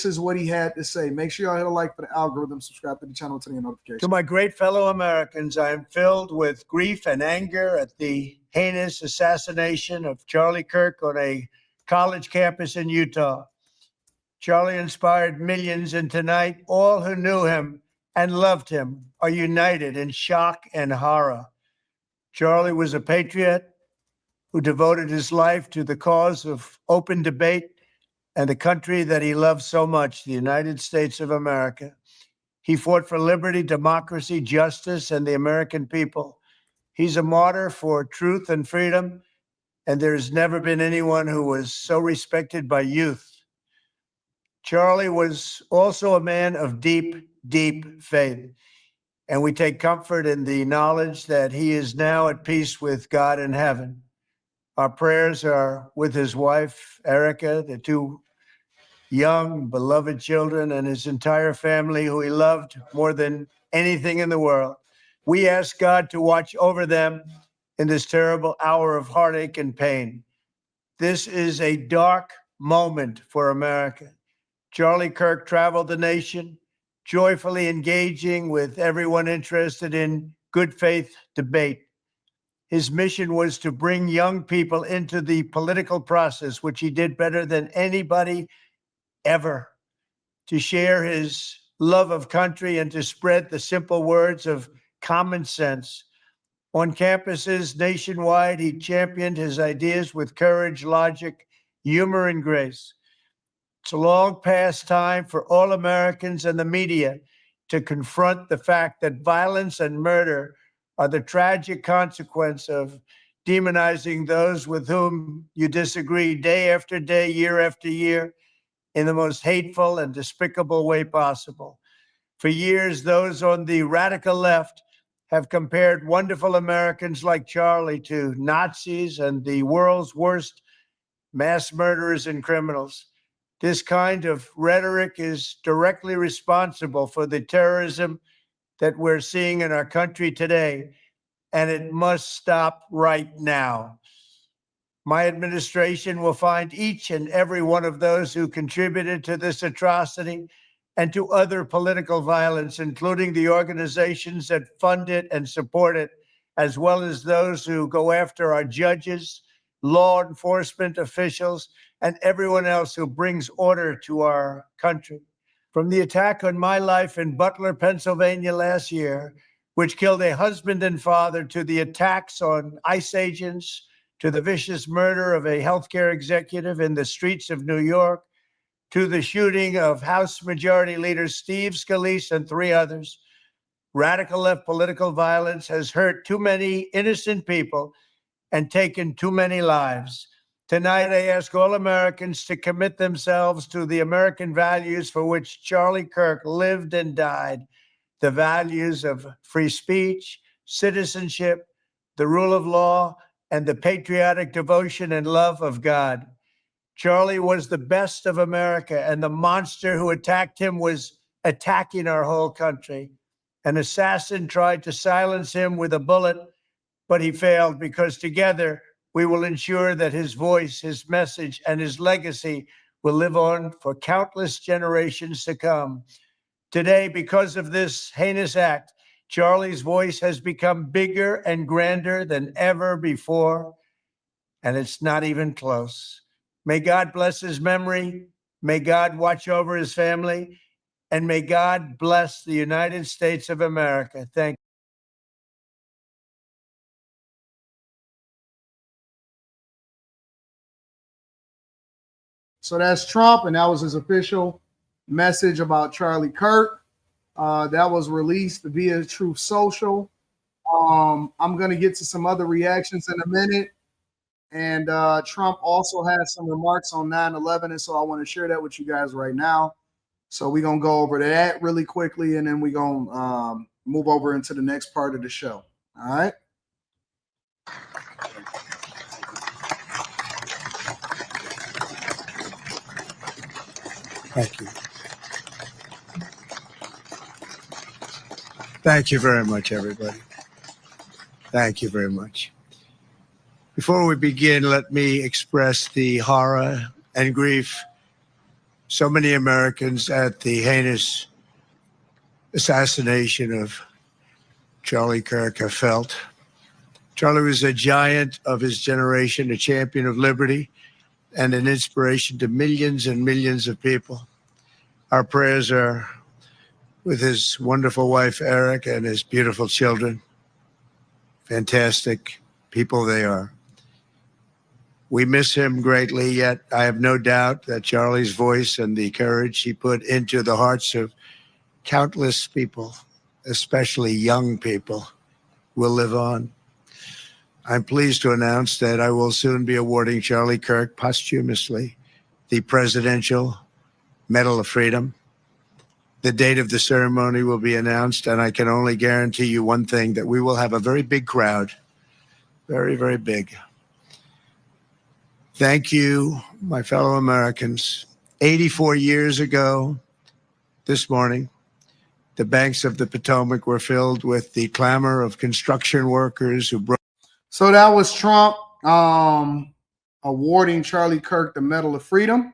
is what he had to say. Make sure y'all hit a like for the algorithm, subscribe to the channel, turn on notifications. To my great fellow Americans, I am filled with grief and anger at the heinous assassination of Charlie Kirk on a college campus in Utah. Charlie inspired millions, and tonight, all who knew him and loved him are united in shock and horror. Charlie was a patriot who devoted his life to the cause of open debate and the country that he loved so much, the United States of America. He fought for liberty, democracy, justice, and the American people. He's a martyr for truth and freedom, and there's never been anyone who was so respected by youth. Charlie was also a man of deep, deep faith, and we take comfort in the knowledge that he is now at peace with God in heaven. Our prayers are with his wife, Erica, the two young, beloved children, and his entire family, who he loved more than anything in the world. We ask God to watch over them in this terrible hour of heartache and pain. This is a dark moment for America. Charlie Kirk traveled the nation, joyfully engaging with everyone interested in good faith debate. His mission was to bring young people into the political process, which he did better than anybody ever, to share his love of country and to spread the simple words of common sense. On campuses nationwide, he championed his ideas with courage, logic, humor, and grace. It's a long past time for all Americans and the media to confront the fact that violence and murder are the tragic consequence of demonizing those with whom you disagree day after day, year after year, in the most hateful and despicable way possible. For years, those on the radical left have compared wonderful Americans like Charlie to Nazis and the world's worst mass murderers and criminals. This kind of rhetoric is directly responsible for the terrorism that we're seeing in our country today, and it must stop right now. My administration will find each and every one of those who contributed to this atrocity and to other political violence, including the organizations that fund it and support it, as well as those who go after our judges, law enforcement officials, and everyone else who brings order to our country. From the attack on my life in Butler, Pennsylvania last year, which killed a husband and father, to the attacks on ICE agents, to the vicious murder of a healthcare executive in the streets of New York, to the shooting of House Majority Leader Steve Scalise and 3 others, radical left political violence has hurt too many innocent people and taken too many lives. Tonight, I ask all Americans to commit themselves to the American values for which Charlie Kirk lived and died, the values of free speech, citizenship, the rule of law, and the patriotic devotion and love of God. Charlie was the best of America, and the monster who attacked him was attacking our whole country. An assassin tried to silence him with a bullet, but he failed, because together we will ensure that his voice, his message, and his legacy will live on for countless generations to come. Today, because of this heinous act, Charlie's voice has become bigger and grander than ever before, and it's not even close. May God bless his memory. May God watch over his family, and may God bless the United States of America. Thank you. So that's Trump, and that was his official message about Charlie Kirk. That was released via Truth Social. I'm going to get to some other reactions in a minute. And Trump also had some remarks on 9/11, and so I want to share that with you guys right now. So we're going to go over that really quickly, and then we're going to move over into the next part of the show. All right? Thank you. Thank you very much, everybody. Thank you very much. Before we begin, let me express the horror and grief so many Americans at the heinous assassination of Charlie Kirk have felt. Charlie was a giant of his generation, a champion of liberty, and an inspiration to millions and millions of people. Our prayers are with his wonderful wife, Eric, and his beautiful children. Fantastic people they are. We miss him greatly, yet I have no doubt that Charlie's voice and the courage he put into the hearts of countless people, especially young people, will live on. I'm pleased to announce that I will soon be awarding Charlie Kirk posthumously the Presidential Medal of Freedom. The date of the ceremony will be announced, and I can only guarantee you one thing, that we will have a very big crowd, very, very big. Thank you, my fellow Americans. 84 years ago this morning, the banks of the Potomac were filled with the clamor of construction workers who broke. So that was Trump awarding Charlie Kirk the Medal of Freedom.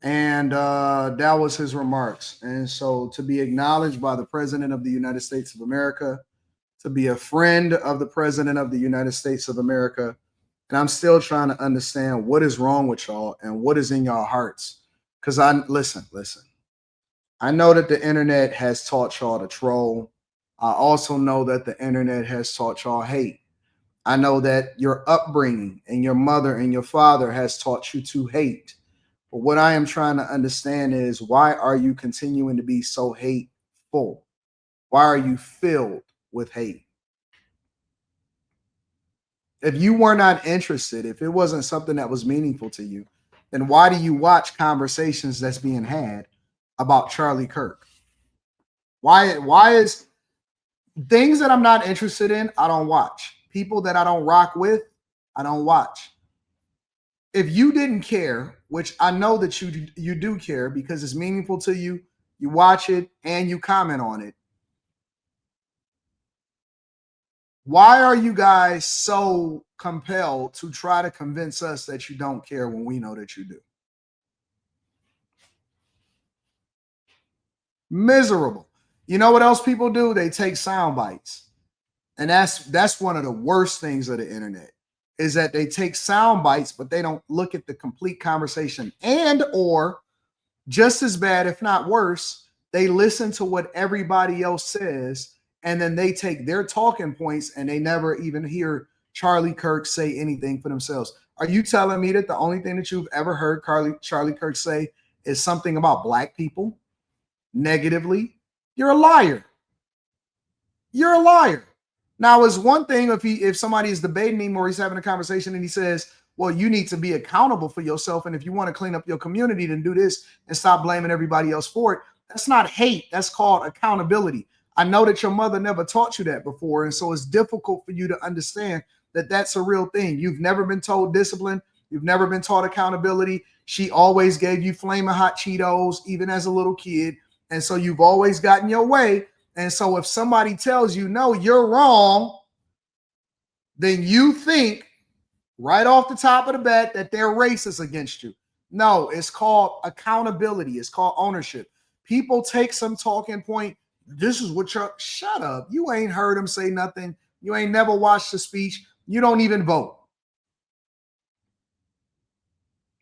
And that was his remarks. And so to be acknowledged by the President of the United States of America, to be a friend of the President of the United States of America. And I'm still trying to understand what is wrong with y'all and what is in y'all hearts. Because listen. I know that the internet has taught y'all to troll. I also know that the internet has taught y'all hate. I know that your upbringing and your mother and your father has taught you to hate. But what I am trying to understand is, why are you continuing to be so hateful? Why are you filled with hate? If you were not interested, if it wasn't something that was meaningful to you, then why do you watch conversations that's being had about Charlie Kirk? Why is things that I'm not interested in, I don't watch. People that I don't rock with, I don't watch. If you didn't care, which I know that you do care because it's meaningful to you, you watch it and you comment on it. Why are you guys so compelled to try to convince us that you don't care when we know that you do? Miserable. You know what else people do? They take sound bites. And that's one of the worst things of the internet, is that they take sound bites, but they don't look at the complete conversation. And or just as bad, if not worse, they listen to what everybody else says, and then they take their talking points and they never even hear Charlie Kirk say anything for themselves. Are you telling me that the only thing that you've ever heard Charlie Kirk say is something about black people negatively? You're a liar. You're a liar. Now, it's one thing if somebody is debating him or he's having a conversation and he says, well, you need to be accountable for yourself. And if you want to clean up your community, then do this and stop blaming everybody else for it. That's not hate. That's called accountability. I know that your mother never taught you that before. And so it's difficult for you to understand that that's a real thing. You've never been told discipline. You've never been taught accountability. She always gave you flaming hot Cheetos, even as a little kid. And so you've always gotten your way. And so if somebody tells you, no, you're wrong, then you think right off the top of the bat that they're racist against you. No, it's called accountability. It's called ownership. People take some talking point. This is what you're, shut up. You ain't heard him say nothing. You ain't never watched the speech. You don't even vote.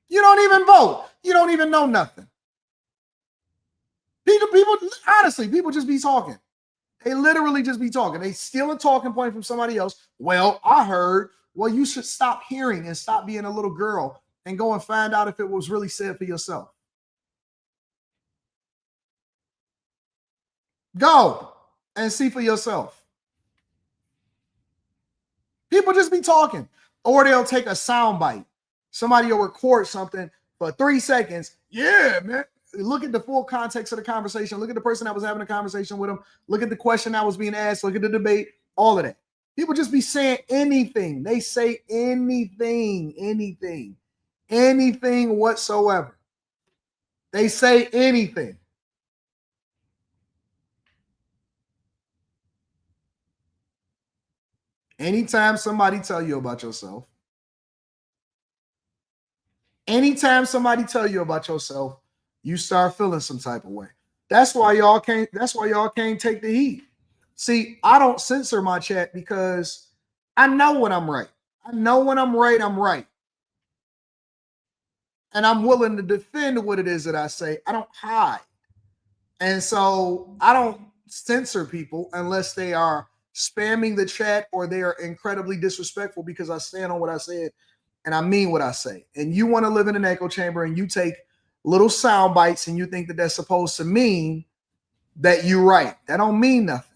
You don't even vote. You don't even know nothing. People, honestly, people just be talking. They literally just be talking. They steal a talking point from somebody else. Well, I heard. Well, you should stop hearing and stop being a little girl and go and find out if it was really said for yourself. Go and see for yourself. People just be talking, or they'll take a sound bite. Somebody will record something for 3 seconds. Yeah, man. Look at the full context of the conversation. Look at the person that was having a conversation with them. Look at the question that was being asked. Look at the debate. All of that. People just be saying anything. They say anything whatsoever. They say anything. Anytime somebody tell you about yourself, you start feeling some type of way. That's why y'all can't take the heat. See, I don't censor my chat because I know when I'm right. I know when I'm right, I'm right. And I'm willing to defend what it is that I say. I don't hide. And so I don't censor people unless they are spamming the chat or they are incredibly disrespectful, because I stand on what I said and I mean what I say. And you want to live in an echo chamber and you take little sound bites and you think that that's supposed to mean that you're right. That don't mean nothing.